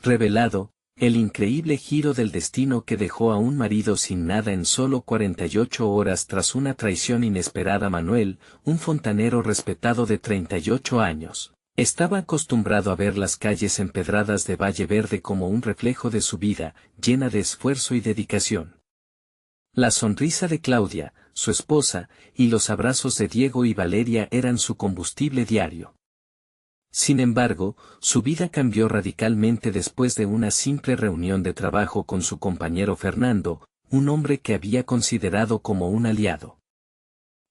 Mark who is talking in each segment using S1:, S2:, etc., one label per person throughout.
S1: revelado, el increíble giro del destino que dejó a un marido sin nada en solo 48 horas tras una traición inesperada. Manuel, un fontanero respetado de 38 años, estaba acostumbrado a ver las calles empedradas de Valle Verde como un reflejo de su vida, llena de esfuerzo y dedicación. La sonrisa de Claudia, su esposa, y los abrazos de Diego y Valeria eran su combustible diario. Sin embargo, su vida cambió radicalmente después de una simple reunión de trabajo con su compañero Fernando, un hombre que había considerado como un aliado.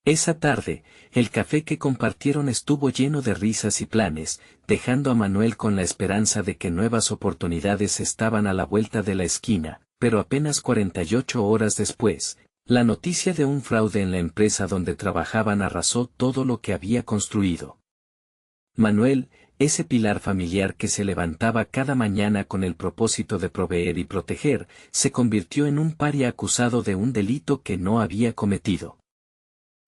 S1: Esa tarde, el café que compartieron estuvo lleno de risas y planes, dejando a Manuel con la esperanza de que nuevas oportunidades estaban a la vuelta de la esquina, pero apenas 48 horas después, la noticia de un fraude en la empresa donde trabajaban arrasó todo lo que había construido. Manuel, ese pilar familiar que se levantaba cada mañana con el propósito de proveer y proteger, se convirtió en un paria acusado de un delito que no había cometido.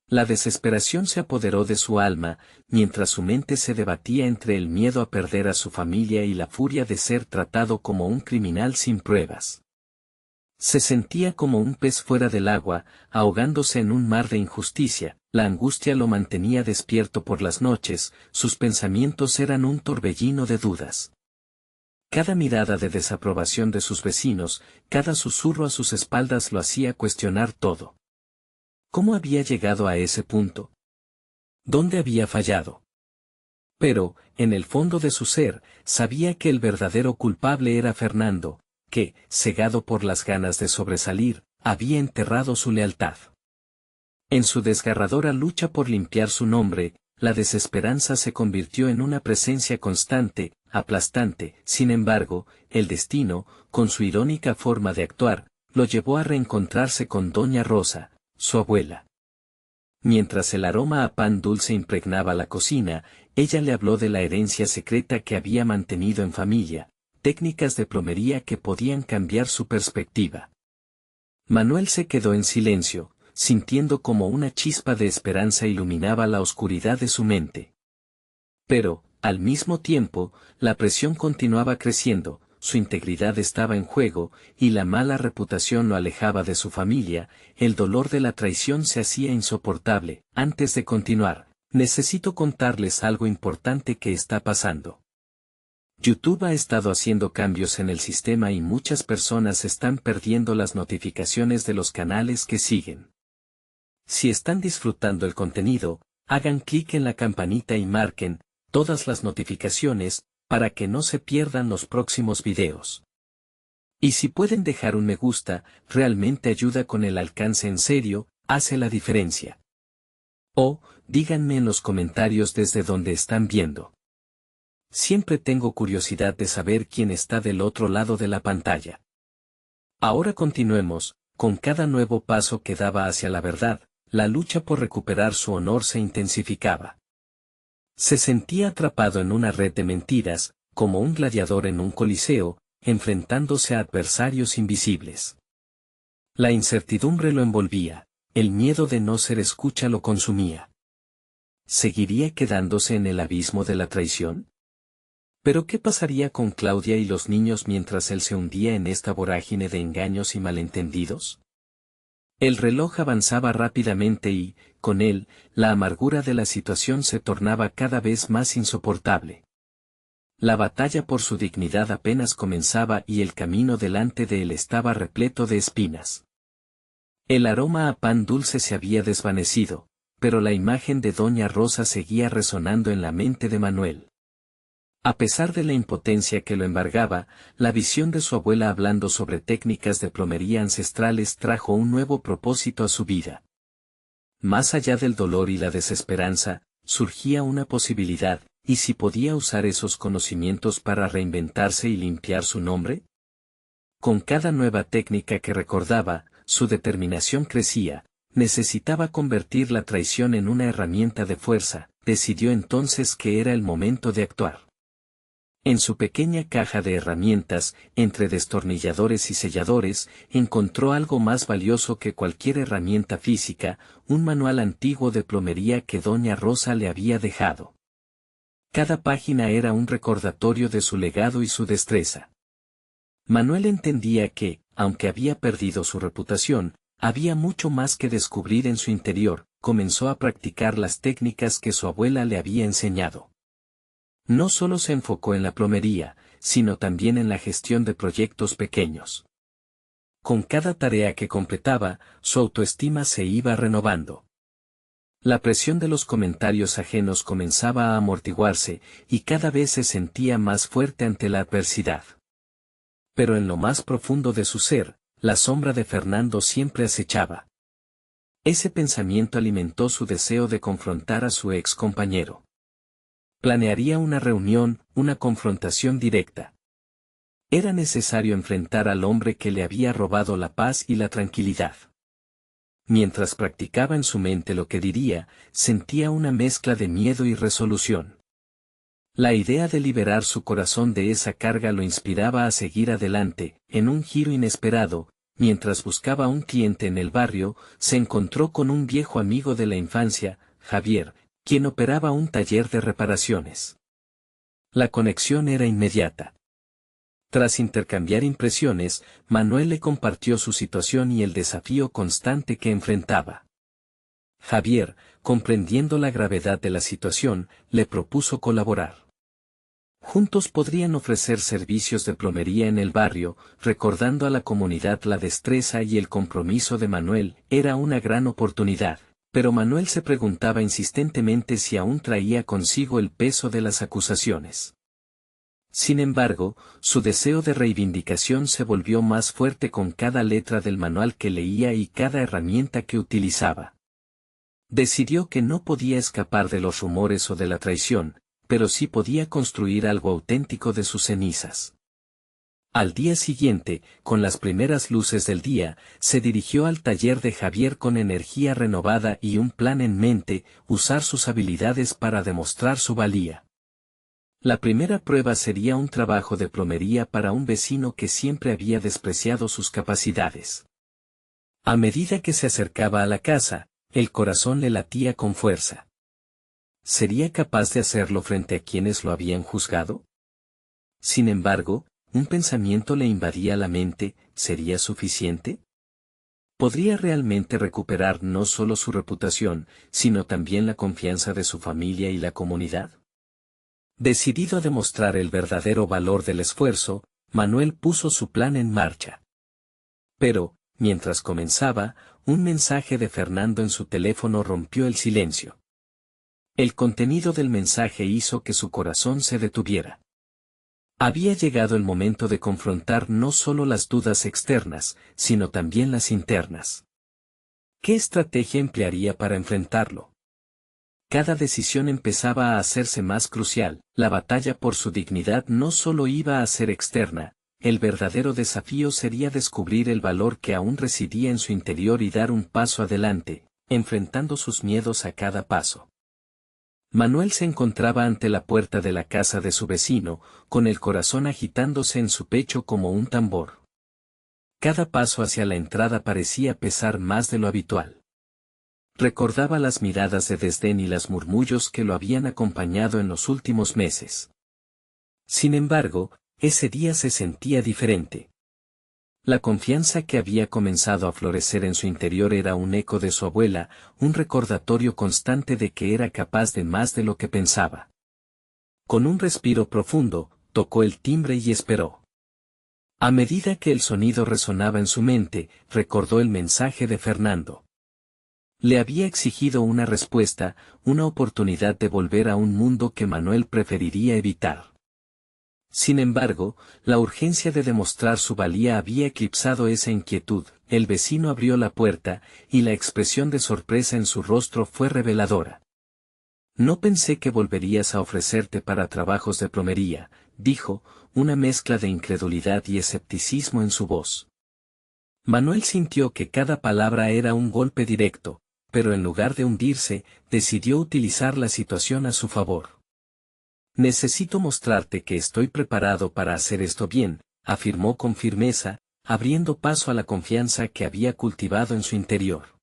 S1: La desesperación se apoderó de su alma, mientras su mente se debatía entre el miedo a perder a su familia y la furia de ser tratado como un criminal sin pruebas. Se sentía como un pez fuera del agua, ahogándose en un mar de injusticia. La angustia lo mantenía despierto por las noches, sus pensamientos eran un torbellino de dudas. Cada mirada de desaprobación de sus vecinos, cada susurro a sus espaldas lo hacía cuestionar todo. ¿Cómo había llegado a ese punto? ¿Dónde había fallado? Pero, en el fondo de su ser, sabía que el verdadero culpable era Fernando, que, cegado por las ganas de sobresalir, había enterrado su lealtad. En su desgarradora lucha por limpiar su nombre, la desesperanza se convirtió en una presencia constante, aplastante. Sin embargo, el destino, con su irónica forma de actuar, lo llevó a reencontrarse con Doña Rosa, su abuela. Mientras el aroma a pan dulce impregnaba la cocina, ella le habló de la herencia secreta que había mantenido en familia, técnicas de plomería que podían cambiar su perspectiva. Manuel se quedó en silencio, sintiendo como una chispa de esperanza iluminaba la oscuridad de su mente. Pero, al mismo tiempo, la presión continuaba creciendo, su integridad estaba en juego, y la mala reputación lo alejaba de su familia. El dolor de la traición se hacía insoportable. Antes de continuar, necesito contarles algo importante que está pasando. YouTube ha estado haciendo cambios en el sistema y muchas personas están perdiendo las notificaciones de los canales que siguen. Si están disfrutando el contenido, hagan clic en la campanita y marquen todas las notificaciones para que no se pierdan los próximos videos. Y si pueden dejar un me gusta, realmente ayuda con el alcance. En serio, hace la diferencia. O, díganme en los comentarios desde donde están viendo. Siempre tengo curiosidad de saber quién está del otro lado de la pantalla. Ahora continuemos, con cada nuevo paso que daba hacia la verdad, la lucha por recuperar su honor se intensificaba. Se sentía atrapado en una red de mentiras, como un gladiador en un coliseo, enfrentándose a adversarios invisibles. La incertidumbre lo envolvía, el miedo de no ser escucha lo consumía. ¿Seguiría quedándose en el abismo de la traición? ¿Pero qué pasaría con Claudia y los niños mientras él se hundía en esta vorágine de engaños y malentendidos? El reloj avanzaba rápidamente y, con él, la amargura de la situación se tornaba cada vez más insoportable. La batalla por su dignidad apenas comenzaba y el camino delante de él estaba repleto de espinas. El aroma a pan dulce se había desvanecido, pero la imagen de Doña Rosa seguía resonando en la mente de Manuel. A pesar de la impotencia que lo embargaba, la visión de su abuela hablando sobre técnicas de plomería ancestrales trajo un nuevo propósito a su vida. Más allá del dolor y la desesperanza, surgía una posibilidad, ¿y si podía usar esos conocimientos para reinventarse y limpiar su nombre? Con cada nueva técnica que recordaba, su determinación crecía. Necesitaba convertir la traición en una herramienta de fuerza. Decidió entonces que era el momento de actuar. En su pequeña caja de herramientas, entre destornilladores y selladores, encontró algo más valioso que cualquier herramienta física, un manual antiguo de plomería que Doña Rosa le había dejado. Cada página era un recordatorio de su legado y su destreza. Manuel entendía que, aunque había perdido su reputación, había mucho más que descubrir en su interior. Comenzó a practicar las técnicas que su abuela le había enseñado. No solo se enfocó en la plomería, sino también en la gestión de proyectos pequeños. Con cada tarea que completaba, su autoestima se iba renovando. La presión de los comentarios ajenos comenzaba a amortiguarse, y cada vez se sentía más fuerte ante la adversidad. Pero en lo más profundo de su ser, la sombra de Fernando siempre acechaba. Ese pensamiento alimentó su deseo de confrontar a su ex compañero. Planearía una reunión, una confrontación directa. Era necesario enfrentar al hombre que le había robado la paz y la tranquilidad. Mientras practicaba en su mente lo que diría, sentía una mezcla de miedo y resolución. La idea de liberar su corazón de esa carga lo inspiraba a seguir adelante. En un giro inesperado, mientras buscaba a un cliente en el barrio, se encontró con un viejo amigo de la infancia, Javier, quien operaba un taller de reparaciones. La conexión era inmediata. Tras intercambiar impresiones, Manuel le compartió su situación y el desafío constante que enfrentaba. Javier, comprendiendo la gravedad de la situación, le propuso colaborar. Juntos podrían ofrecer servicios de plomería en el barrio, recordando a la comunidad la destreza y el compromiso de Manuel. Era una gran oportunidad, pero Manuel se preguntaba insistentemente si aún traía consigo el peso de las acusaciones. Sin embargo, su deseo de reivindicación se volvió más fuerte con cada letra del manual que leía y cada herramienta que utilizaba. Decidió que no podía escapar de los rumores o de la traición, pero sí podía construir algo auténtico de sus cenizas. Al día siguiente, con las primeras luces del día, se dirigió al taller de Javier con energía renovada y un plan en mente: usar sus habilidades para demostrar su valía. La primera prueba sería un trabajo de plomería para un vecino que siempre había despreciado sus capacidades. A medida que se acercaba a la casa, el corazón le latía con fuerza. ¿Sería capaz de hacerlo frente a quienes lo habían juzgado? Sin embargo, un pensamiento le invadía la mente: ¿sería suficiente? ¿Podría realmente recuperar no solo su reputación, sino también la confianza de su familia y la comunidad? Decidido a demostrar el verdadero valor del esfuerzo, Manuel puso su plan en marcha. Pero, mientras comenzaba, un mensaje de Fernando en su teléfono rompió el silencio. El contenido del mensaje hizo que su corazón se detuviera. Había llegado el momento de confrontar no solo las dudas externas, sino también las internas. ¿Qué estrategia emplearía para enfrentarlo? Cada decisión empezaba a hacerse más crucial. La batalla por su dignidad no solo iba a ser externa, el verdadero desafío sería descubrir el valor que aún residía en su interior y dar un paso adelante, enfrentando sus miedos a cada paso. Manuel se encontraba ante la puerta de la casa de su vecino, con el corazón agitándose en su pecho como un tambor. Cada paso hacia la entrada parecía pesar más de lo habitual. Recordaba las miradas de desdén y los murmullos que lo habían acompañado en los últimos meses. Sin embargo, ese día se sentía diferente. La confianza que había comenzado a florecer en su interior era un eco de su abuela, un recordatorio constante de que era capaz de más de lo que pensaba. Con un respiro profundo, tocó el timbre y esperó. A medida que el sonido resonaba en su mente, recordó el mensaje de Fernando. Le había exigido una respuesta, una oportunidad de volver a un mundo que Manuel preferiría evitar. Sin embargo, la urgencia de demostrar su valía había eclipsado esa inquietud. El vecino abrió la puerta, y la expresión de sorpresa en su rostro fue reveladora. «No pensé que volverías a ofrecerte para trabajos de plomería», dijo, una mezcla de incredulidad y escepticismo en su voz. Manuel sintió que cada palabra era un golpe directo, pero en lugar de hundirse, decidió utilizar la situación a su favor. «Necesito mostrarte que estoy preparado para hacer esto bien», afirmó con firmeza, abriendo paso a la confianza que había cultivado en su interior.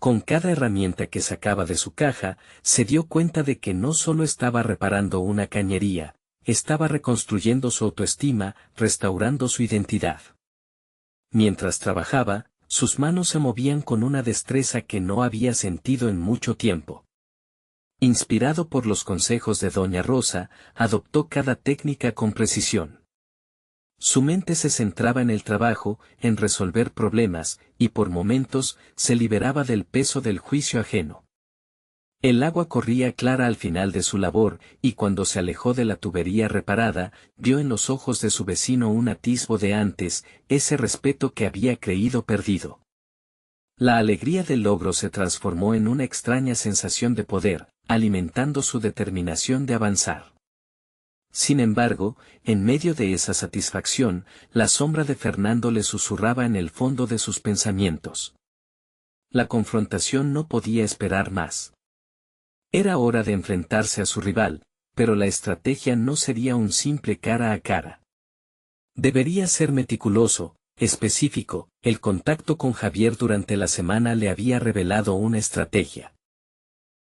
S1: Con cada herramienta que sacaba de su caja, se dio cuenta de que no solo estaba reparando una cañería, estaba reconstruyendo su autoestima, restaurando su identidad. Mientras trabajaba, sus manos se movían con una destreza que no había sentido en mucho tiempo. Inspirado por los consejos de Doña Rosa, adoptó cada técnica con precisión. Su mente se centraba en el trabajo, en resolver problemas, y por momentos, se liberaba del peso del juicio ajeno. El agua corría clara al final de su labor, y cuando se alejó de la tubería reparada, vio en los ojos de su vecino un atisbo de antes, ese respeto que había creído perdido. La alegría del logro se transformó en una extraña sensación de poder, alimentando su determinación de avanzar. Sin embargo, en medio de esa satisfacción, la sombra de Fernando le susurraba en el fondo de sus pensamientos. La confrontación no podía esperar más. Era hora de enfrentarse a su rival, pero la estrategia no sería un simple cara a cara. Debería ser meticuloso, específico. El contacto con Javier durante la semana le había revelado una estrategia.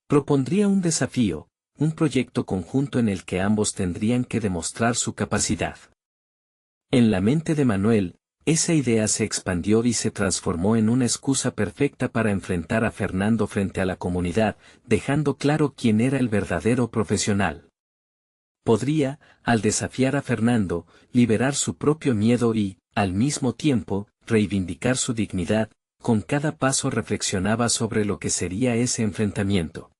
S1: Propondría un desafío, un proyecto conjunto en el que ambos tendrían que demostrar su capacidad. En la mente de Manuel, esa idea se expandió y se transformó en una excusa perfecta para enfrentar a Fernando frente a la comunidad, dejando claro quién era el verdadero profesional. Podría, al desafiar a Fernando, liberar su propio miedo y, al mismo tiempo, reivindicar su dignidad. Con cada paso reflexionaba sobre lo que sería ese enfrentamiento.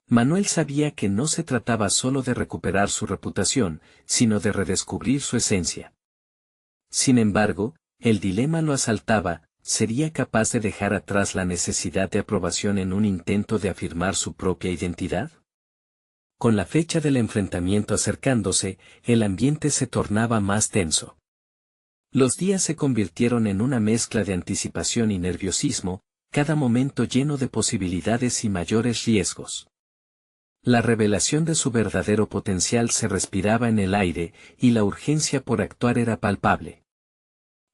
S1: Manuel sabía que no se trataba solo de recuperar su reputación, sino de redescubrir su esencia. Sin embargo, el dilema lo asaltaba: ¿sería capaz de dejar atrás la necesidad de aprobación en un intento de afirmar su propia identidad? Con la fecha del enfrentamiento acercándose, el ambiente se tornaba más tenso. Los días se convirtieron en una mezcla de anticipación y nerviosismo, cada momento lleno de posibilidades y mayores riesgos. La revelación de su verdadero potencial se respiraba en el aire, y la urgencia por actuar era palpable.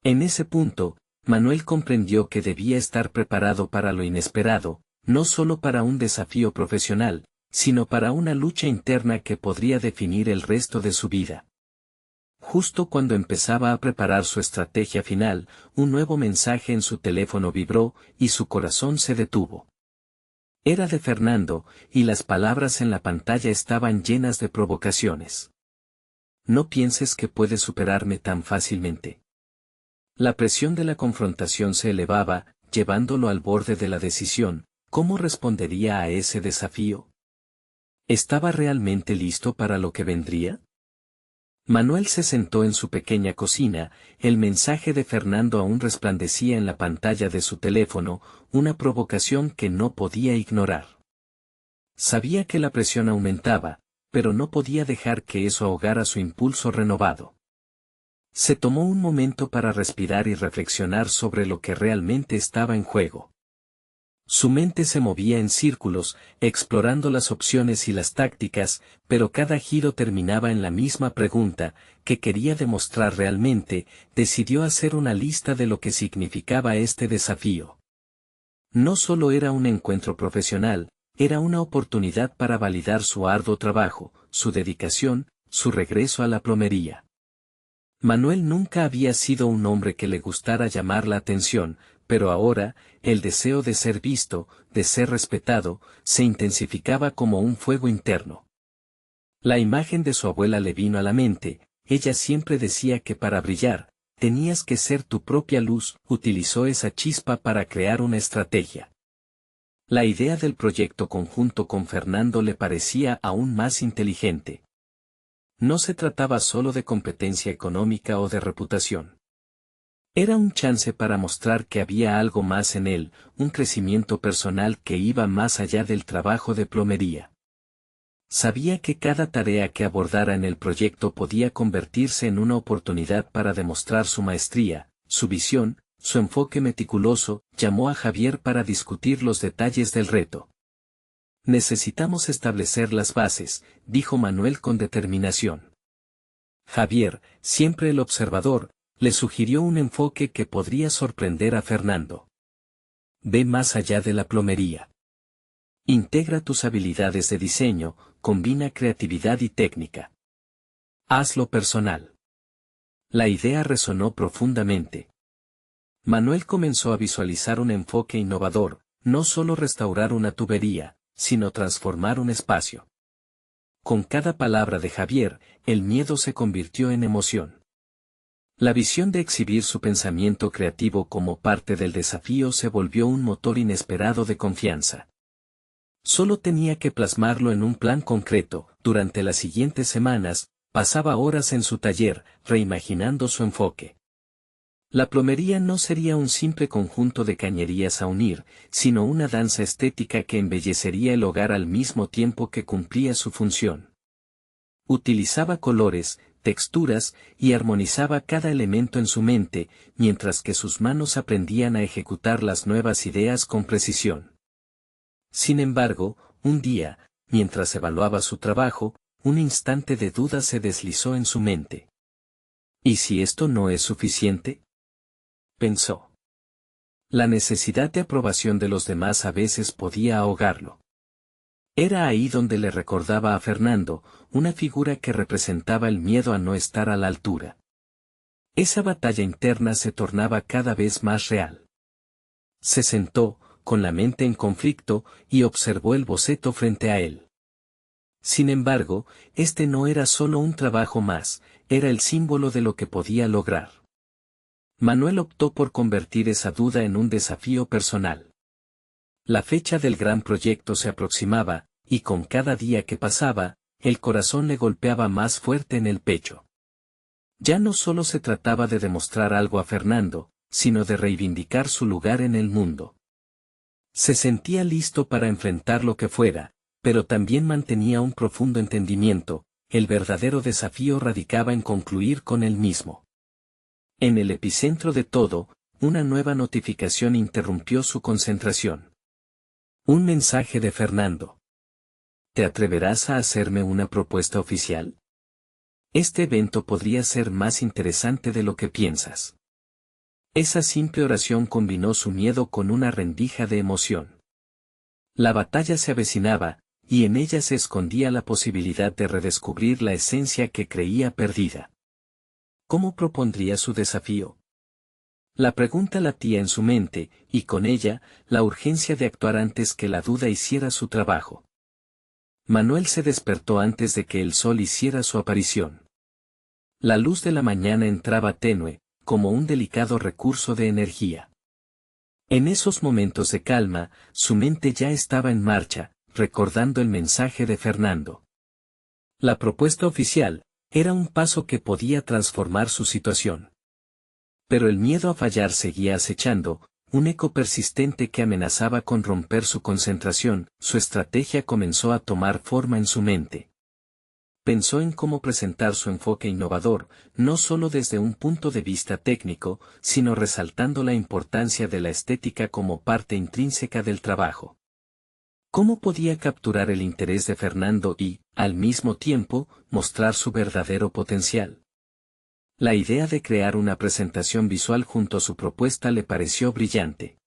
S1: En ese punto, Manuel comprendió que debía estar preparado para lo inesperado, no solo para un desafío profesional, sino para una lucha interna que podría definir el resto de su vida. Justo cuando empezaba a preparar su estrategia final, un nuevo mensaje en su teléfono vibró, y su corazón se detuvo. Era de Fernando, y las palabras en la pantalla estaban llenas de provocaciones. No pienses que puedes superarme tan fácilmente. La presión de la confrontación se elevaba, llevándolo al borde de la decisión. ¿Cómo respondería a ese desafío? ¿Estaba realmente listo para lo que vendría? Manuel se sentó en su pequeña cocina, el mensaje de Fernando aún resplandecía en la pantalla de su teléfono, una provocación que no podía ignorar. Sabía que la presión aumentaba, pero no podía dejar que eso ahogara su impulso renovado. Se tomó un momento para respirar y reflexionar sobre lo que realmente estaba en juego. Su mente se movía en círculos, explorando las opciones y las tácticas, pero cada giro terminaba en la misma pregunta: ¿qué quería demostrar realmente? Decidió hacer una lista de lo que significaba este desafío. No solo era un encuentro profesional, era una oportunidad para validar su arduo trabajo, su dedicación, su regreso a la plomería. Manuel nunca había sido un hombre que le gustara llamar la atención, pero ahora, el deseo de ser visto, de ser respetado, se intensificaba como un fuego interno. La imagen de su abuela le vino a la mente. Ella siempre decía que para brillar, tenías que ser tu propia luz. Utilizó esa chispa para crear una estrategia. La idea del proyecto conjunto con Fernando le parecía aún más inteligente. No se trataba solo de competencia económica o de reputación. Era un chance para mostrar que había algo más en él, un crecimiento personal que iba más allá del trabajo de plomería. Sabía que cada tarea que abordara en el proyecto podía convertirse en una oportunidad para demostrar su maestría, su visión, su enfoque meticuloso. Llamó a Javier para discutir los detalles del reto. Necesitamos establecer las bases, dijo Manuel con determinación. Javier, siempre el observador, le sugirió un enfoque que podría sorprender a Fernando. Ve más allá de la plomería. Integra tus habilidades de diseño, combina creatividad y técnica. Hazlo personal. La idea resonó profundamente. Manuel comenzó a visualizar un enfoque innovador, no solo restaurar una tubería, sino transformar un espacio. Con cada palabra de Javier, el miedo se convirtió en emoción. La visión de exhibir su pensamiento creativo como parte del desafío se volvió un motor inesperado de confianza. Solo tenía que plasmarlo en un plan concreto. Durante las siguientes semanas, pasaba horas en su taller, reimaginando su enfoque. La plomería no sería un simple conjunto de cañerías a unir, sino una danza estética que embellecería el hogar al mismo tiempo que cumplía su función. Utilizaba colores, texturas y armonizaba cada elemento en su mente, mientras que sus manos aprendían a ejecutar las nuevas ideas con precisión. Sin embargo, un día, mientras evaluaba su trabajo, un instante de duda se deslizó en su mente. ¿Y si esto no es suficiente?, pensó. La necesidad de aprobación de los demás a veces podía ahogarlo. Era ahí donde le recordaba a Fernando, una figura que representaba el miedo a no estar a la altura. Esa batalla interna se tornaba cada vez más real. Se sentó, con la mente en conflicto, y observó el boceto frente a él. Sin embargo, este no era solo un trabajo más, era el símbolo de lo que podía lograr. Manuel optó por convertir esa duda en un desafío personal. La fecha del gran proyecto se aproximaba, y con cada día que pasaba, el corazón le golpeaba más fuerte en el pecho. Ya no solo se trataba de demostrar algo a Fernando, sino de reivindicar su lugar en el mundo. Se sentía listo para enfrentar lo que fuera, pero también mantenía un profundo entendimiento. El verdadero desafío radicaba en concluir con él mismo. En el epicentro de todo, una nueva notificación interrumpió su concentración. Un mensaje de Fernando. ¿Te atreverás a hacerme una propuesta oficial? Este evento podría ser más interesante de lo que piensas. Esa simple oración combinó su miedo con una rendija de emoción. La batalla se avecinaba, y en ella se escondía la posibilidad de redescubrir la esencia que creía perdida. ¿Cómo propondría su desafío? La pregunta latía en su mente, y con ella, la urgencia de actuar antes que la duda hiciera su trabajo. Manuel se despertó antes de que el sol hiciera su aparición. La luz de la mañana entraba tenue, como un delicado recurso de energía. En esos momentos de calma, su mente ya estaba en marcha, recordando el mensaje de Fernando. La propuesta oficial era un paso que podía transformar su situación. Pero el miedo a fallar seguía acechando, un eco persistente que amenazaba con romper su concentración. Su estrategia comenzó a tomar forma en su mente. Pensó en cómo presentar su enfoque innovador, no solo desde un punto de vista técnico, sino resaltando la importancia de la estética como parte intrínseca del trabajo. ¿Cómo podía capturar el interés de Fernando y, al mismo tiempo, mostrar su verdadero potencial? La idea de crear una presentación visual junto a su propuesta le pareció brillante.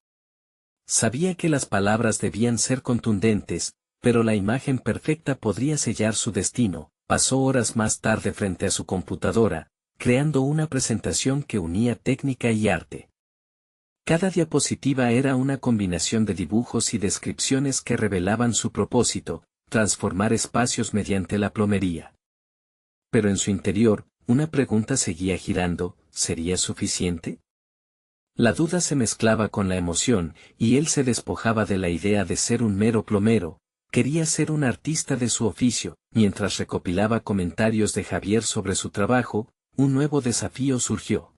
S1: Sabía que las palabras debían ser contundentes, pero la imagen perfecta podría sellar su destino. Pasó horas más tarde frente a su computadora, creando una presentación que unía técnica y arte. Cada diapositiva era una combinación de dibujos y descripciones que revelaban su propósito, transformar espacios mediante la plomería. Pero en su interior, una pregunta seguía girando: ¿sería suficiente? La duda se mezclaba con la emoción, y él se despojaba de la idea de ser un mero plomero. Quería ser un artista de su oficio. Mientras recopilaba comentarios de Javier sobre su trabajo, un nuevo desafío surgió.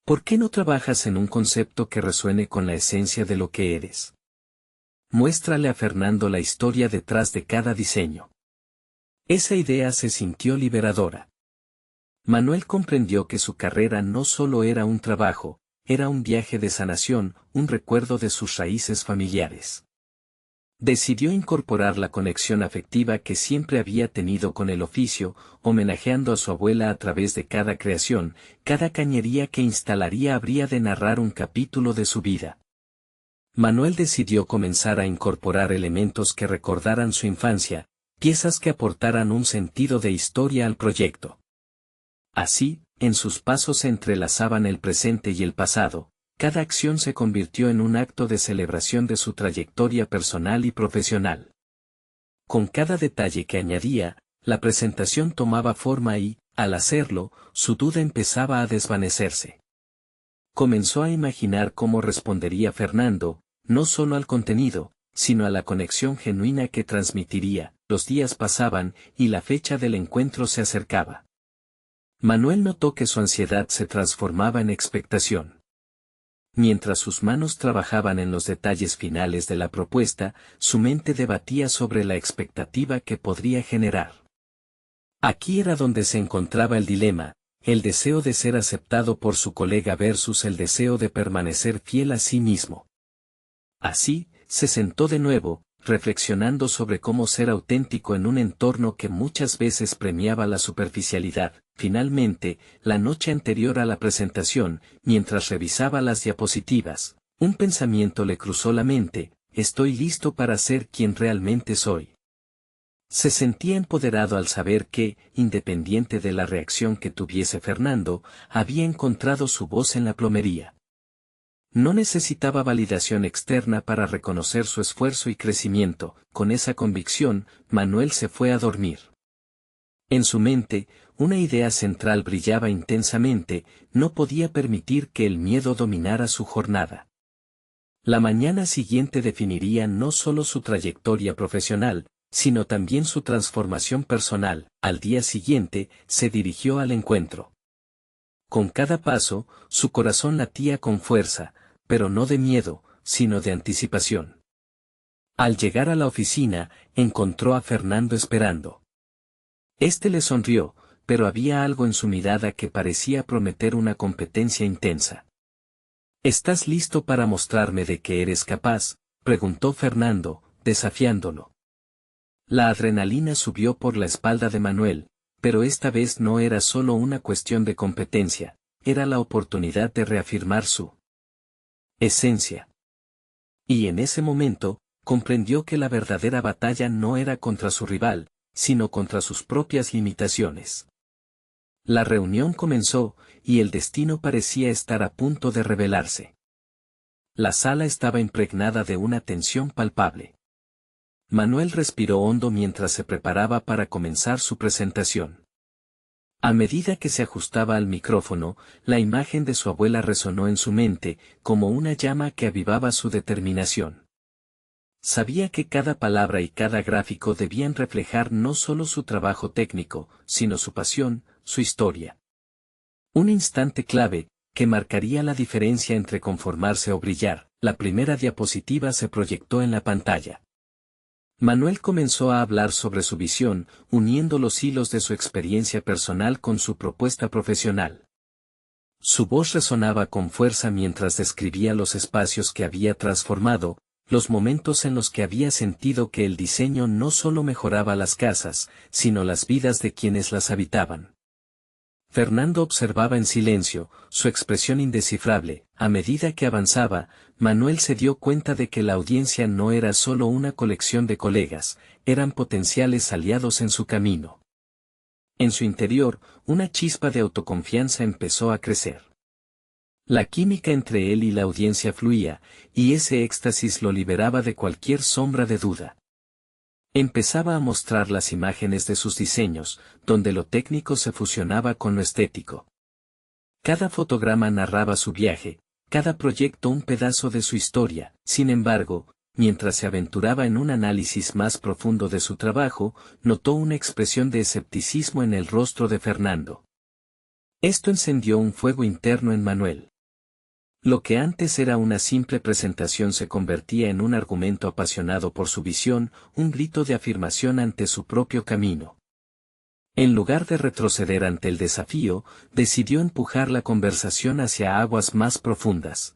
S1: ¿Por qué no trabajas en un concepto que resuene con la esencia de lo que eres? Muéstrale a Fernando la historia detrás de cada diseño. Esa idea se sintió liberadora. Manuel comprendió que su carrera no solo era un trabajo, era un viaje de sanación, un recuerdo de sus raíces familiares. Decidió incorporar la conexión afectiva que siempre había tenido con el oficio, homenajeando a su abuela a través de cada creación. Cada cañería que instalaría habría de narrar un capítulo de su vida. Manuel decidió comenzar a incorporar elementos que recordaran su infancia, piezas que aportaran un sentido de historia al proyecto. Así, en sus pasos se entrelazaban el presente y el pasado, cada acción se convirtió en un acto de celebración de su trayectoria personal y profesional. Con cada detalle que añadía, la presentación tomaba forma y, al hacerlo, su duda empezaba a desvanecerse. Comenzó a imaginar cómo respondería Fernando, no solo al contenido, sino a la conexión genuina que transmitiría. Los días pasaban, y la fecha del encuentro se acercaba. Manuel notó que su ansiedad se transformaba en expectación. Mientras sus manos trabajaban en los detalles finales de la propuesta, su mente debatía sobre la expectativa que podría generar. Aquí era donde se encontraba el dilema, el deseo de ser aceptado por su colega versus el deseo de permanecer fiel a sí mismo. Así, se sentó de nuevo, reflexionando sobre cómo ser auténtico en un entorno que muchas veces premiaba la superficialidad. Finalmente, la noche anterior a la presentación, mientras revisaba las diapositivas, un pensamiento le cruzó la mente: estoy listo para ser quien realmente soy. Se sentía empoderado al saber que, independiente de la reacción que tuviese Fernando, había encontrado su voz en la plomería. No necesitaba validación externa para reconocer su esfuerzo y crecimiento. Con esa convicción, Manuel se fue a dormir. En su mente, una idea central brillaba intensamente: no podía permitir que el miedo dominara su jornada. La mañana siguiente definiría no solo su trayectoria profesional, sino también su transformación personal. Al día siguiente, se dirigió al encuentro. Con cada paso, su corazón latía con fuerza, pero no de miedo, sino de anticipación. Al llegar a la oficina, encontró a Fernando esperando. Este le sonrió, pero había algo en su mirada que parecía prometer una competencia intensa. ¿Estás listo para mostrarme de qué eres capaz?, preguntó Fernando, desafiándolo. La adrenalina subió por la espalda de Manuel, pero esta vez no era solo una cuestión de competencia, era la oportunidad de reafirmar su esencia. Y en ese momento, comprendió que la verdadera batalla no era contra su rival, sino contra sus propias limitaciones. La reunión comenzó, y el destino parecía estar a punto de revelarse. La sala estaba impregnada de una tensión palpable. Manuel respiró hondo mientras se preparaba para comenzar su presentación. A medida que se ajustaba al micrófono, la imagen de su abuela resonó en su mente, como una llama que avivaba su determinación. Sabía que cada palabra y cada gráfico debían reflejar no solo su trabajo técnico, sino su pasión, su historia. Un instante clave, que marcaría la diferencia entre conformarse o brillar. La primera diapositiva se proyectó en la pantalla. Manuel comenzó a hablar sobre su visión, uniendo los hilos de su experiencia personal con su propuesta profesional. Su voz resonaba con fuerza mientras describía los espacios que había transformado, los momentos en los que había sentido que el diseño no solo mejoraba las casas, sino las vidas de quienes las habitaban. Fernando observaba en silencio, su expresión indescifrable. A medida que avanzaba, Manuel se dio cuenta de que la audiencia no era solo una colección de colegas, eran potenciales aliados en su camino. En su interior, una chispa de autoconfianza empezó a crecer. La química entre él y la audiencia fluía, y ese éxtasis lo liberaba de cualquier sombra de duda. Empezaba a mostrar las imágenes de sus diseños, donde lo técnico se fusionaba con lo estético. Cada fotograma narraba su viaje, cada proyecto un pedazo de su historia. Sin embargo, mientras se aventuraba en un análisis más profundo de su trabajo, notó una expresión de escepticismo en el rostro de Fernando. Esto encendió un fuego interno en Manuel. Lo que antes era una simple presentación se convertía en un argumento apasionado por su visión, un grito de afirmación ante su propio camino. En lugar de retroceder ante el desafío, decidió empujar la conversación hacia aguas más profundas.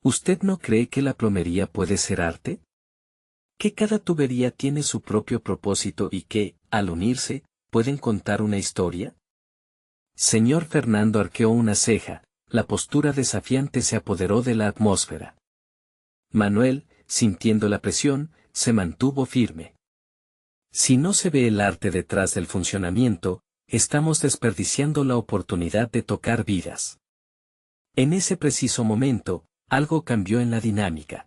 S1: ¿Usted no cree que la plomería puede ser arte? ¿Que cada tubería tiene su propio propósito y que, al unirse, pueden contar una historia? Señor Fernando arqueó una ceja. La postura desafiante se apoderó de la atmósfera. Manuel, sintiendo la presión, se mantuvo firme. Si no se ve el arte detrás del funcionamiento, estamos desperdiciando la oportunidad de tocar vidas. En ese preciso momento, algo cambió en la dinámica.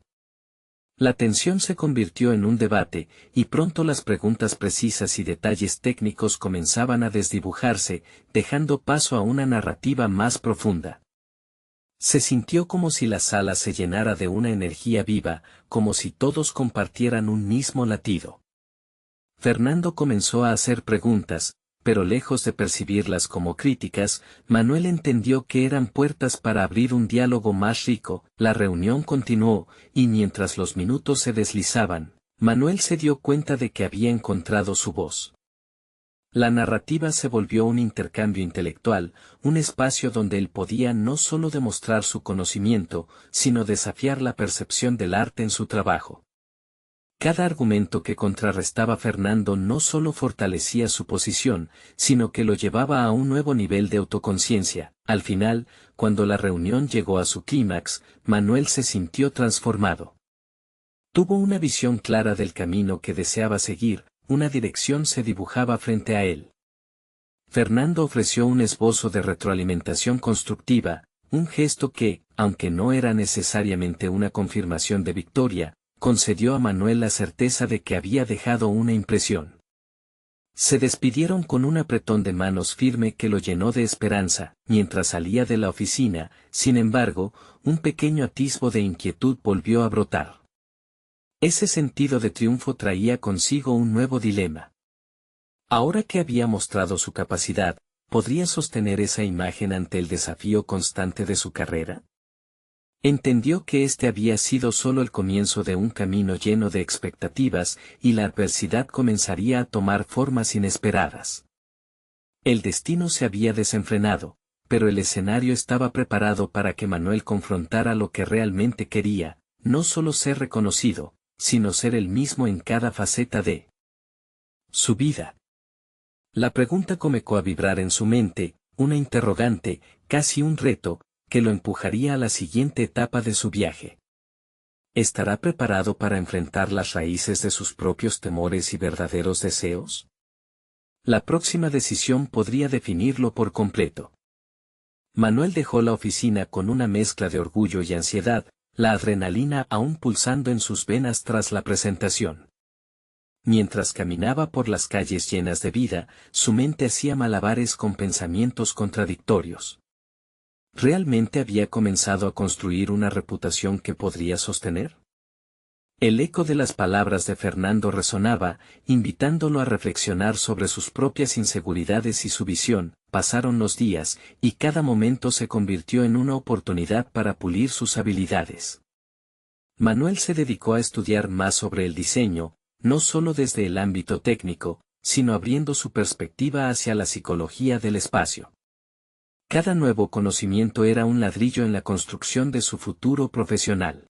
S1: La tensión se convirtió en un debate, y pronto las preguntas precisas y detalles técnicos comenzaban a desdibujarse, dejando paso a una narrativa más profunda. Se sintió como si la sala se llenara de una energía viva, como si todos compartieran un mismo latido. Fernando comenzó a hacer preguntas, pero lejos de percibirlas como críticas, Manuel entendió que eran puertas para abrir un diálogo más rico. La reunión continuó, y mientras los minutos se deslizaban, Manuel se dio cuenta de que había encontrado su voz. La narrativa se volvió un intercambio intelectual, un espacio donde él podía no solo demostrar su conocimiento, sino desafiar la percepción del arte en su trabajo. Cada argumento que contrarrestaba Fernando no solo fortalecía su posición, sino que lo llevaba a un nuevo nivel de autoconciencia. Al final, cuando la reunión llegó a su clímax, Manuel se sintió transformado. Tuvo una visión clara del camino que deseaba seguir, una dirección se dibujaba frente a él. Fernando ofreció un esbozo de retroalimentación constructiva, un gesto que, aunque no era necesariamente una confirmación de victoria, concedió a Manuel la certeza de que había dejado una impresión. Se despidieron con un apretón de manos firme que lo llenó de esperanza. Mientras salía de la oficina, sin embargo, un pequeño atisbo de inquietud volvió a brotar. Ese sentido de triunfo traía consigo un nuevo dilema. Ahora que había mostrado su capacidad, ¿podría sostener esa imagen ante el desafío constante de su carrera? Entendió que este había sido solo el comienzo de un camino lleno de expectativas, y la adversidad comenzaría a tomar formas inesperadas. El destino se había desenfrenado, pero el escenario estaba preparado para que Manuel confrontara lo que realmente quería, no solo ser reconocido, sino ser el mismo en cada faceta de su vida. La pregunta comenzó a vibrar en su mente, una interrogante, casi un reto, que lo empujaría a la siguiente etapa de su viaje. ¿Estará preparado para enfrentar las raíces de sus propios temores y verdaderos deseos? La próxima decisión podría definirlo por completo. Manuel dejó la oficina con una mezcla de orgullo y ansiedad, la adrenalina aún pulsando en sus venas tras la presentación. Mientras caminaba por las calles llenas de vida, su mente hacía malabares con pensamientos contradictorios. ¿Realmente había comenzado a construir una reputación que podría sostener? El eco de las palabras de Fernando resonaba, invitándolo a reflexionar sobre sus propias inseguridades y su visión. Pasaron los días, y cada momento se convirtió en una oportunidad para pulir sus habilidades. Manuel se dedicó a estudiar más sobre el diseño, no solo desde el ámbito técnico, sino abriendo su perspectiva hacia la psicología del espacio. Cada nuevo conocimiento era un ladrillo en la construcción de su futuro profesional.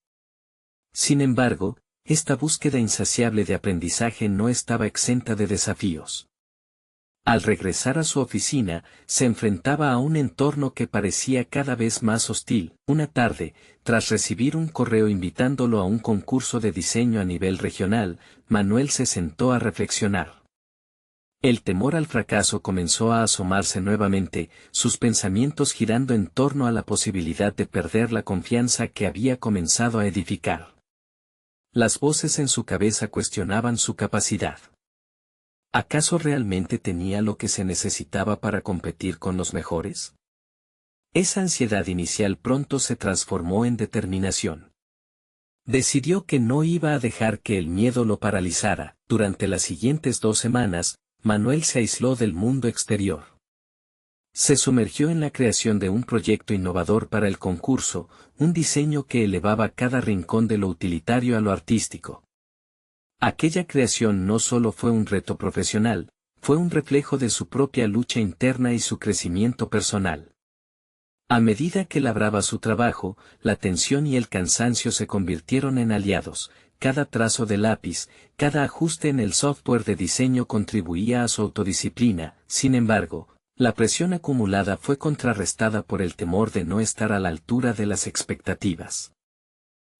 S1: Sin embargo, esta búsqueda insaciable de aprendizaje no estaba exenta de desafíos. Al regresar a su oficina, se enfrentaba a un entorno que parecía cada vez más hostil. Una tarde, tras recibir un correo invitándolo a un concurso de diseño a nivel regional, Manuel se sentó a reflexionar. El temor al fracaso comenzó a asomarse nuevamente, sus pensamientos girando en torno a la posibilidad de perder la confianza que había comenzado a edificar. Las voces en su cabeza cuestionaban su capacidad. ¿Acaso realmente tenía lo que se necesitaba para competir con los mejores? Esa ansiedad inicial pronto se transformó en determinación. Decidió que no iba a dejar que el miedo lo paralizara. Durante las siguientes 2 semanas, Manuel se aisló del mundo exterior. Se sumergió en la creación de un proyecto innovador para el concurso, un diseño que elevaba cada rincón de lo utilitario a lo artístico. Aquella creación no solo fue un reto profesional, fue un reflejo de su propia lucha interna y su crecimiento personal. A medida que labraba su trabajo, la tensión y el cansancio se convirtieron en aliados. Cada trazo de lápiz, cada ajuste en el software de diseño contribuía a su autodisciplina. Sin embargo, la presión acumulada fue contrarrestada por el temor de no estar a la altura de las expectativas.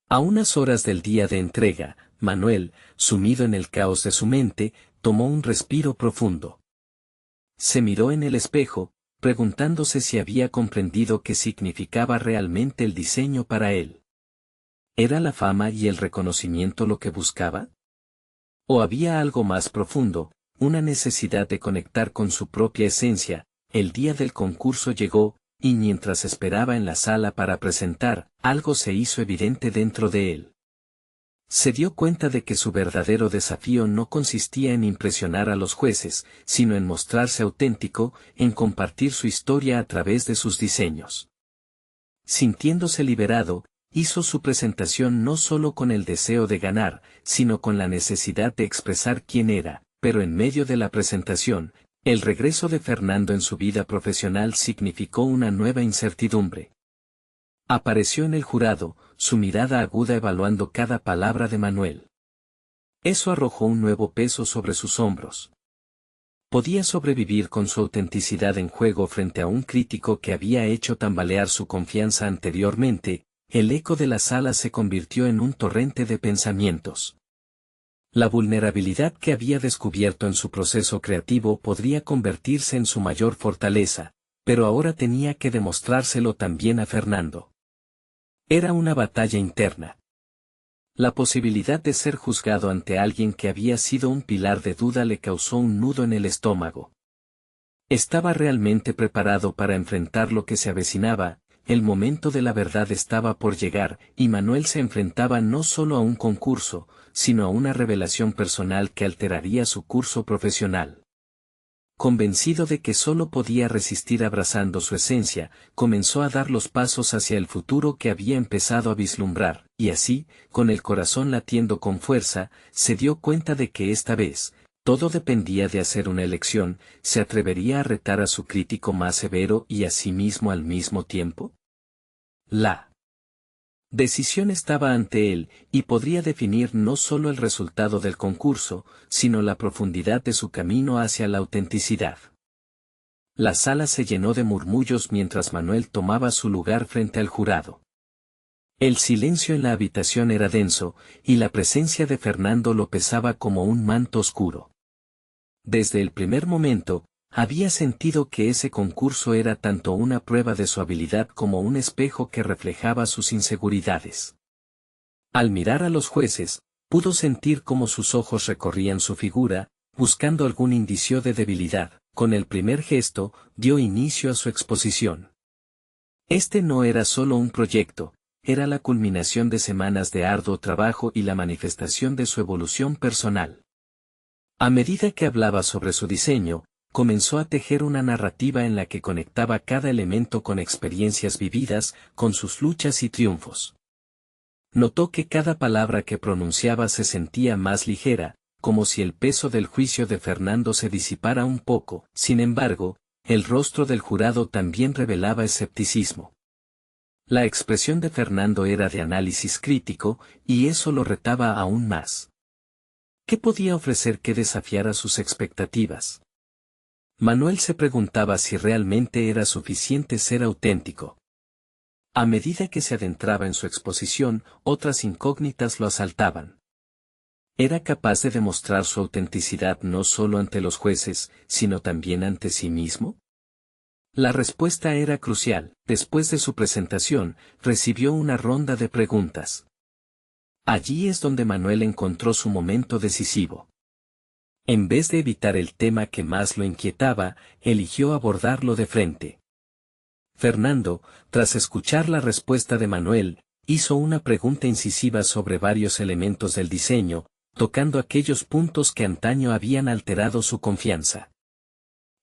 S1: A unas horas del día de entrega, Manuel, sumido en el caos de su mente, tomó un respiro profundo. Se miró en el espejo, preguntándose si había comprendido qué significaba realmente el diseño para él. ¿Era la fama y el reconocimiento lo que buscaba? ¿O había algo más profundo, una necesidad de conectar con su propia esencia? El día del concurso llegó, y mientras esperaba en la sala para presentar, algo se hizo evidente dentro de él. Se dio cuenta de que su verdadero desafío no consistía en impresionar a los jueces, sino en mostrarse auténtico, en compartir su historia a través de sus diseños. Sintiéndose liberado, hizo su presentación no solo con el deseo de ganar, sino con la necesidad de expresar quién era, pero en medio de la presentación, el regreso de Fernando en su vida profesional significó una nueva incertidumbre. Apareció en el jurado, su mirada aguda evaluando cada palabra de Manuel. Eso arrojó un nuevo peso sobre sus hombros. Podía sobrevivir con su autenticidad en juego frente a un crítico que había hecho tambalear su confianza anteriormente. El eco de la sala se convirtió en un torrente de pensamientos. La vulnerabilidad que había descubierto en su proceso creativo podría convertirse en su mayor fortaleza, pero ahora tenía que demostrárselo también a Fernando. Era una batalla interna. La posibilidad de ser juzgado ante alguien que había sido un pilar de duda le causó un nudo en el estómago. ¿Estaba realmente preparado para enfrentar lo que se avecinaba? El momento de la verdad estaba por llegar, y Manuel se enfrentaba no solo a un concurso, sino a una revelación personal que alteraría su curso profesional. Convencido de que solo podía resistir abrazando su esencia, comenzó a dar los pasos hacia el futuro que había empezado a vislumbrar, y así, con el corazón latiendo con fuerza, se dio cuenta de que esta vez, todo dependía de hacer una elección. ¿Se atrevería a retar a su crítico más severo y a sí mismo al mismo tiempo? La decisión estaba ante él, y podría definir no solo el resultado del concurso, sino la profundidad de su camino hacia la autenticidad. La sala se llenó de murmullos mientras Manuel tomaba su lugar frente al jurado. El silencio en la habitación era denso, y la presencia de Fernando lo pesaba como un manto oscuro. Desde el primer momento, había sentido que ese concurso era tanto una prueba de su habilidad como un espejo que reflejaba sus inseguridades. Al mirar a los jueces, pudo sentir cómo sus ojos recorrían su figura, buscando algún indicio de debilidad. Con el primer gesto, dio inicio a su exposición. Este no era solo un proyecto, era la culminación de semanas de arduo trabajo y la manifestación de su evolución personal. A medida que hablaba sobre su diseño, comenzó a tejer una narrativa en la que conectaba cada elemento con experiencias vividas, con sus luchas y triunfos. Notó que cada palabra que pronunciaba se sentía más ligera, como si el peso del juicio de Fernando se disipara un poco. Sin embargo, el rostro del jurado también revelaba escepticismo. La expresión de Fernando era de análisis crítico, y eso lo retaba aún más. ¿Qué podía ofrecer que desafiara sus expectativas? Manuel se preguntaba si realmente era suficiente ser auténtico. A medida que se adentraba en su exposición, otras incógnitas lo asaltaban. ¿Era capaz de demostrar su autenticidad no solo ante los jueces, sino también ante sí mismo? La respuesta era crucial. Después de su presentación, recibió una ronda de preguntas. Allí es donde Manuel encontró su momento decisivo. En vez de evitar el tema que más lo inquietaba, eligió abordarlo de frente. Fernando, tras escuchar la respuesta de Manuel, hizo una pregunta incisiva sobre varios elementos del diseño, tocando aquellos puntos que antaño habían alterado su confianza.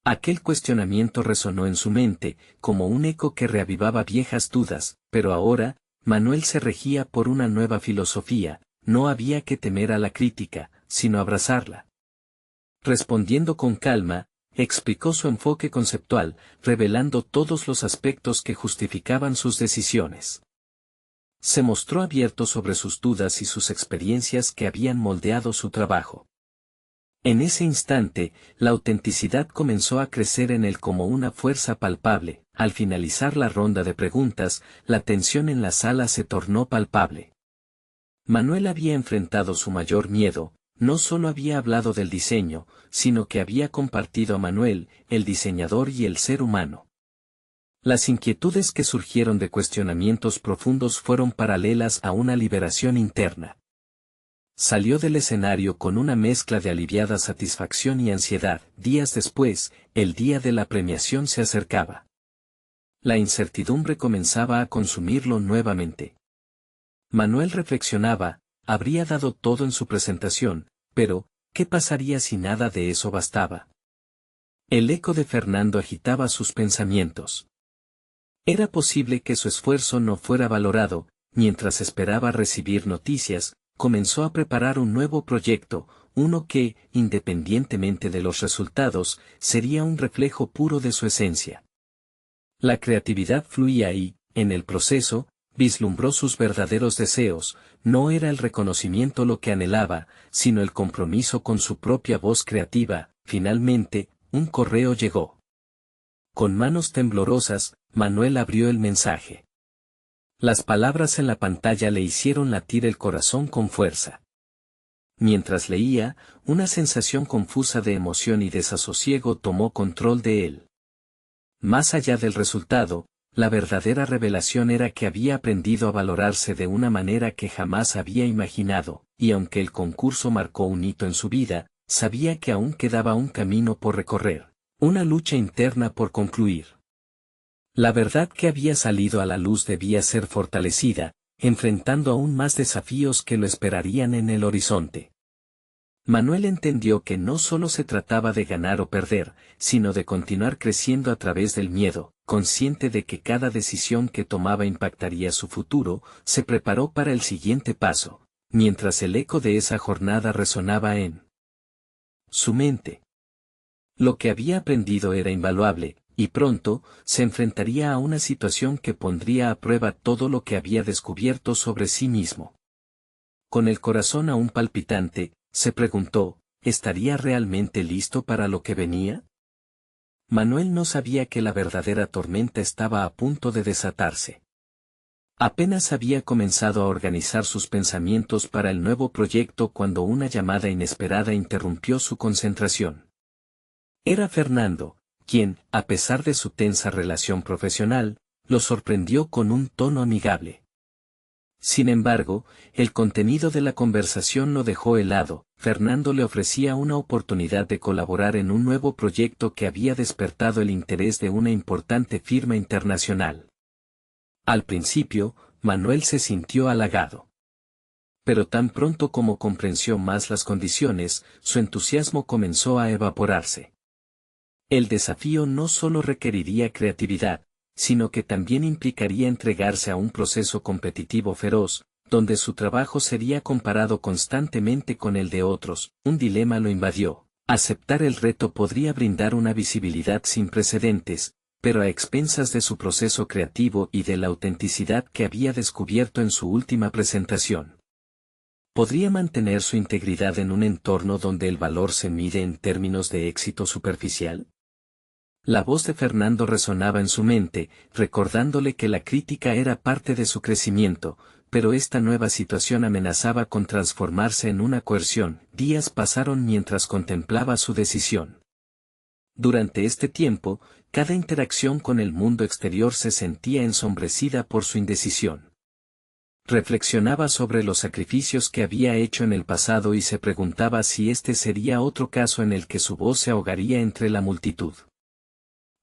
S1: Aquel cuestionamiento resonó en su mente, como un eco que reavivaba viejas dudas, pero ahora, Manuel se regía por una nueva filosofía. No había que temer a la crítica, sino abrazarla. Respondiendo con calma, explicó su enfoque conceptual, revelando todos los aspectos que justificaban sus decisiones. Se mostró abierto sobre sus dudas y sus experiencias que habían moldeado su trabajo. En ese instante, la autenticidad comenzó a crecer en él como una fuerza palpable. Al finalizar la ronda de preguntas, la tensión en la sala se tornó palpable. Manuel había enfrentado su mayor miedo, no solo había hablado del diseño, sino que había compartido a Manuel, el diseñador y el ser humano. Las inquietudes que surgieron de cuestionamientos profundos fueron paralelas a una liberación interna. Salió del escenario con una mezcla de aliviada satisfacción y ansiedad. Días después, el día de la premiación se acercaba. La incertidumbre comenzaba a consumirlo nuevamente. Manuel reflexionaba, habría dado todo en su presentación, pero, ¿qué pasaría si nada de eso bastaba? El eco de Fernando agitaba sus pensamientos. Era posible que su esfuerzo no fuera valorado. Mientras esperaba recibir noticias, comenzó a preparar un nuevo proyecto, uno que, independientemente de los resultados, sería un reflejo puro de su esencia. La creatividad fluía y, en el proceso, vislumbró sus verdaderos deseos. No era el reconocimiento lo que anhelaba, sino el compromiso con su propia voz creativa. Finalmente, un correo llegó. Con manos temblorosas, Manuel abrió el mensaje. Las palabras en la pantalla le hicieron latir el corazón con fuerza. Mientras leía, una sensación confusa de emoción y desasosiego tomó control de él. Más allá del resultado, la verdadera revelación era que había aprendido a valorarse de una manera que jamás había imaginado, y aunque el concurso marcó un hito en su vida, sabía que aún quedaba un camino por recorrer, una lucha interna por concluir. La verdad que había salido a la luz debía ser fortalecida, enfrentando aún más desafíos que lo esperarían en el horizonte. Manuel entendió que no solo se trataba de ganar o perder, sino de continuar creciendo a través del miedo. Consciente de que cada decisión que tomaba impactaría su futuro, se preparó para el siguiente paso, mientras el eco de esa jornada resonaba en su mente. Lo que había aprendido era invaluable, y pronto, se enfrentaría a una situación que pondría a prueba todo lo que había descubierto sobre sí mismo. Con el corazón aún palpitante, se preguntó, ¿estaría realmente listo para lo que venía? Manuel no sabía que la verdadera tormenta estaba a punto de desatarse. Apenas había comenzado a organizar sus pensamientos para el nuevo proyecto cuando una llamada inesperada interrumpió su concentración. Era Fernando, quien, a pesar de su tensa relación profesional, lo sorprendió con un tono amigable. Sin embargo, el contenido de la conversación lo dejó helado. Fernando le ofrecía una oportunidad de colaborar en un nuevo proyecto que había despertado el interés de una importante firma internacional. Al principio, Manuel se sintió halagado. Pero tan pronto como comprendió más las condiciones, su entusiasmo comenzó a evaporarse. El desafío no solo requeriría creatividad, sino que también implicaría entregarse a un proceso competitivo feroz, donde su trabajo sería comparado constantemente con el de otros. Un dilema lo invadió. Aceptar el reto podría brindar una visibilidad sin precedentes, pero a expensas de su proceso creativo y de la autenticidad que había descubierto en su última presentación. ¿Podría mantener su integridad en un entorno donde el valor se mide en términos de éxito superficial? La voz de Fernando resonaba en su mente, recordándole que la crítica era parte de su crecimiento, pero esta nueva situación amenazaba con transformarse en una coerción. Días pasaron mientras contemplaba su decisión. Durante este tiempo, cada interacción con el mundo exterior se sentía ensombrecida por su indecisión. Reflexionaba sobre los sacrificios que había hecho en el pasado y se preguntaba si este sería otro caso en el que su voz se ahogaría entre la multitud.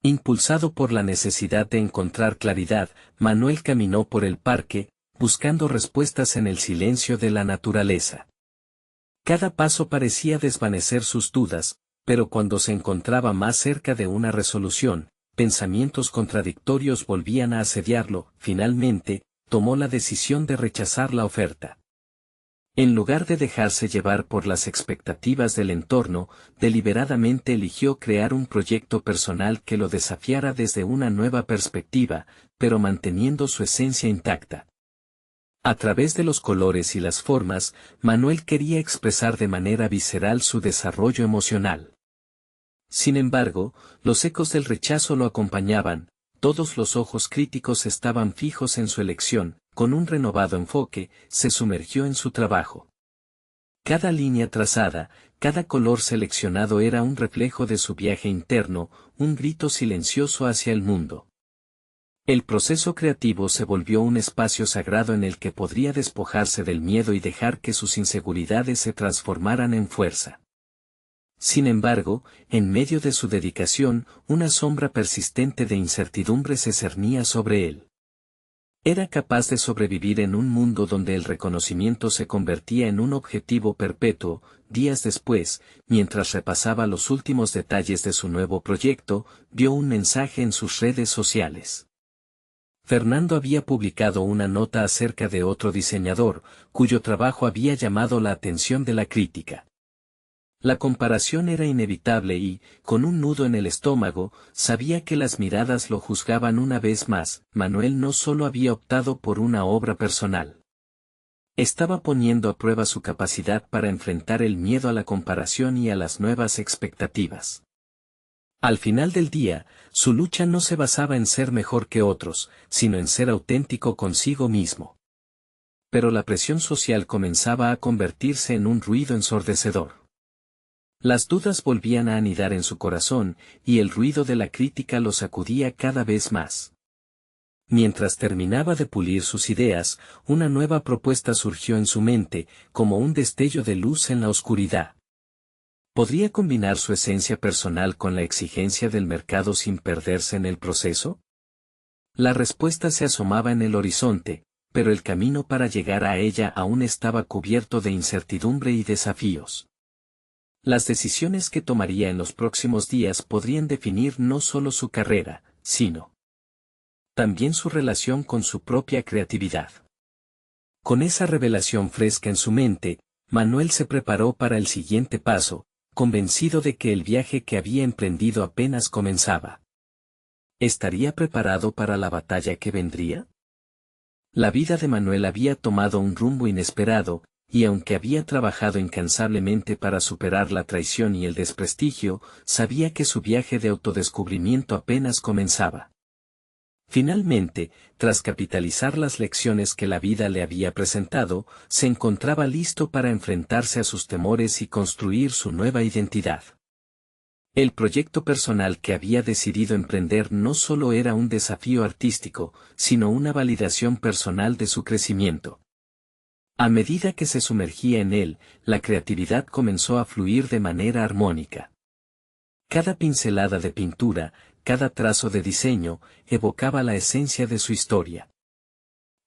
S1: Impulsado por la necesidad de encontrar claridad, Manuel caminó por el parque, buscando respuestas en el silencio de la naturaleza. Cada paso parecía desvanecer sus dudas, pero cuando se encontraba más cerca de una resolución, pensamientos contradictorios volvían a asediarlo. Finalmente, tomó la decisión de rechazar la oferta. En lugar de dejarse llevar por las expectativas del entorno, deliberadamente eligió crear un proyecto personal que lo desafiara desde una nueva perspectiva, pero manteniendo su esencia intacta. A través de los colores y las formas, Manuel quería expresar de manera visceral su desarrollo emocional. Sin embargo, los ecos del rechazo lo acompañaban, todos los ojos críticos estaban fijos en su elección. Con un renovado enfoque, se sumergió en su trabajo. Cada línea trazada, cada color seleccionado era un reflejo de su viaje interno, un grito silencioso hacia el mundo. El proceso creativo se volvió un espacio sagrado en el que podría despojarse del miedo y dejar que sus inseguridades se transformaran en fuerza. Sin embargo, en medio de su dedicación, una sombra persistente de incertidumbre se cernía sobre él. Era capaz de sobrevivir en un mundo donde el reconocimiento se convertía en un objetivo perpetuo. Días después, mientras repasaba los últimos detalles de su nuevo proyecto, vio un mensaje en sus redes sociales. Fernando había publicado una nota acerca de otro diseñador, cuyo trabajo había llamado la atención de la crítica. La comparación era inevitable y, con un nudo en el estómago, sabía que las miradas lo juzgaban una vez más. Manuel no solo había optado por una obra personal. Estaba poniendo a prueba su capacidad para enfrentar el miedo a la comparación y a las nuevas expectativas. Al final del día, su lucha no se basaba en ser mejor que otros, sino en ser auténtico consigo mismo. Pero la presión social comenzaba a convertirse en un ruido ensordecedor. Las dudas volvían a anidar en su corazón, y el ruido de la crítica lo sacudía cada vez más. Mientras terminaba de pulir sus ideas, una nueva propuesta surgió en su mente, como un destello de luz en la oscuridad. ¿Podría combinar su esencia personal con la exigencia del mercado sin perderse en el proceso? La respuesta se asomaba en el horizonte, pero el camino para llegar a ella aún estaba cubierto de incertidumbre y desafíos. Las decisiones que tomaría en los próximos días podrían definir no solo su carrera, sino también su relación con su propia creatividad. Con esa revelación fresca en su mente, Manuel se preparó para el siguiente paso, convencido de que el viaje que había emprendido apenas comenzaba. ¿Estaría preparado para la batalla que vendría? La vida de Manuel había tomado un rumbo inesperado, y aunque había trabajado incansablemente para superar la traición y el desprestigio, sabía que su viaje de autodescubrimiento apenas comenzaba. Finalmente, tras capitalizar las lecciones que la vida le había presentado, se encontraba listo para enfrentarse a sus temores y construir su nueva identidad. El proyecto personal que había decidido emprender no solo era un desafío artístico, sino una validación personal de su crecimiento. A medida que se sumergía en él, la creatividad comenzó a fluir de manera armónica. Cada pincelada de pintura, cada trazo de diseño, evocaba la esencia de su historia.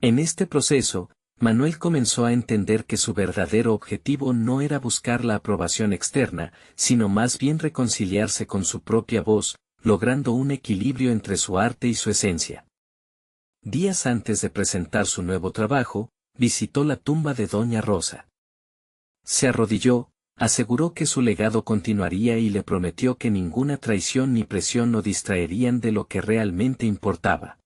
S1: En este proceso, Manuel comenzó a entender que su verdadero objetivo no era buscar la aprobación externa, sino más bien reconciliarse con su propia voz, logrando un equilibrio entre su arte y su esencia. Días antes de presentar su nuevo trabajo, visitó la tumba de Doña Rosa. Se arrodilló, aseguró que su legado continuaría y le prometió que ninguna traición ni presión lo distraerían de lo que realmente importaba.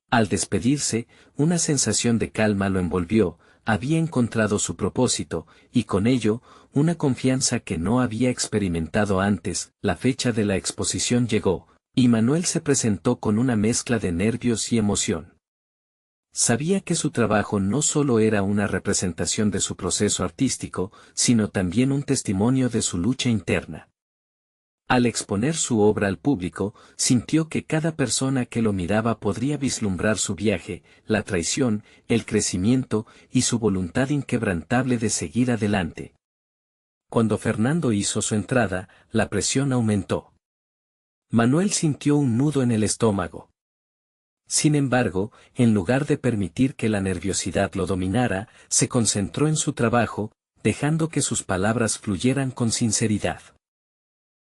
S1: Al despedirse, una sensación de calma lo envolvió, había encontrado su propósito, y con ello, una confianza que no había experimentado antes. La fecha de la exposición llegó, y Manuel se presentó con una mezcla de nervios y emoción. Sabía que su trabajo no solo era una representación de su proceso artístico, sino también un testimonio de su lucha interna. Al exponer su obra al público, sintió que cada persona que lo miraba podría vislumbrar su viaje, la traición, el crecimiento y su voluntad inquebrantable de seguir adelante. Cuando Fernando hizo su entrada, la presión aumentó. Manuel sintió un nudo en el estómago. Sin embargo, en lugar de permitir que la nerviosidad lo dominara, se concentró en su trabajo, dejando que sus palabras fluyeran con sinceridad.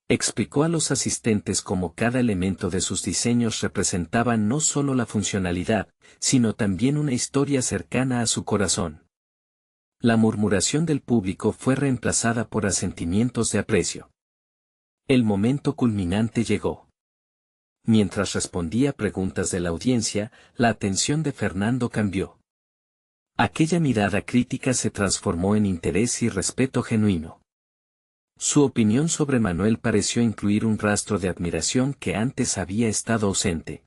S1: Explicó a los asistentes cómo cada elemento de sus diseños representaba no solo la funcionalidad, sino también una historia cercana a su corazón. La murmuración del público fue reemplazada por asentimientos de aprecio. El momento culminante llegó. Mientras respondía preguntas de la audiencia, la atención de Fernando cambió. Aquella mirada crítica se transformó en interés y respeto genuino. Su opinión sobre Manuel pareció incluir un rastro de admiración que antes había estado ausente.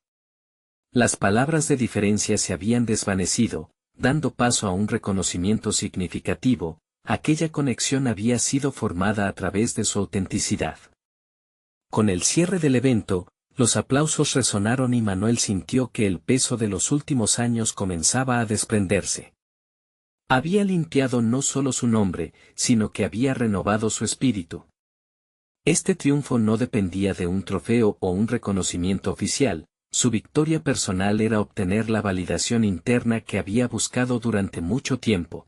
S1: Las palabras de diferencia se habían desvanecido, dando paso a un reconocimiento significativo. aquella conexión había sido formada a través de su autenticidad. Con el cierre del evento, los aplausos resonaron y Manuel sintió que el peso de los últimos años comenzaba a desprenderse. Había limpiado no solo su nombre, sino que había renovado su espíritu. Este triunfo no dependía de un trofeo o un reconocimiento oficial, su victoria personal era obtener la validación interna que había buscado durante mucho tiempo.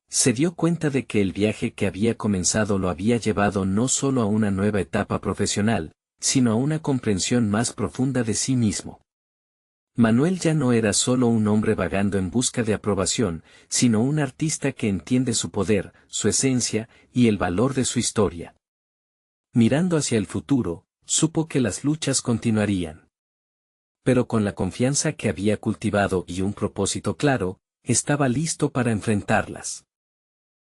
S1: Se dio cuenta de que el viaje que había comenzado lo había llevado no solo a una nueva etapa profesional, sino a una comprensión más profunda de sí mismo. Manuel ya no era solo un hombre vagando en busca de aprobación, sino un artista que entiende su poder, su esencia, y el valor de su historia. Mirando hacia el futuro, supo que las luchas continuarían. Pero con la confianza que había cultivado y un propósito claro, estaba listo para enfrentarlas.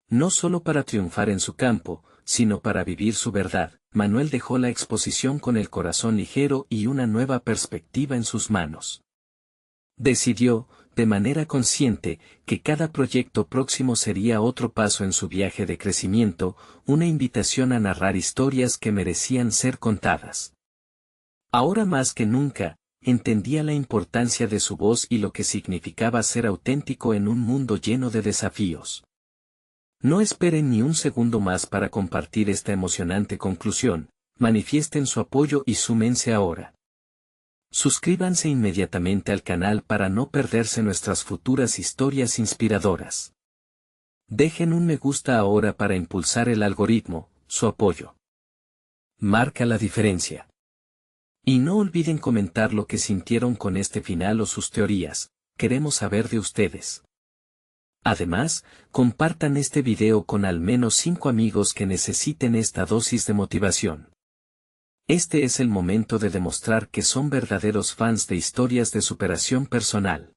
S1: No solo para triunfar en su campo, sino para vivir su verdad. Manuel dejó la exposición con el corazón ligero y una nueva perspectiva en sus manos. Decidió, de manera consciente, que cada proyecto próximo sería otro paso en su viaje de crecimiento, una invitación a narrar historias que merecían ser contadas. Ahora más que nunca, entendía la importancia de su voz y lo que significaba ser auténtico en un mundo lleno de desafíos. No esperen ni un segundo más para compartir esta emocionante conclusión, manifiesten su apoyo y súmense ahora. Suscríbanse inmediatamente al canal para no perderse nuestras futuras historias inspiradoras. Dejen un me gusta ahora para impulsar el algoritmo, su apoyo marca la diferencia. Y no olviden comentar lo que sintieron con este final o sus teorías, queremos saber de ustedes. Además, compartan este video con al menos 5 amigos que necesiten esta dosis de motivación. Este es el momento de demostrar que son verdaderos fans de historias de superación personal.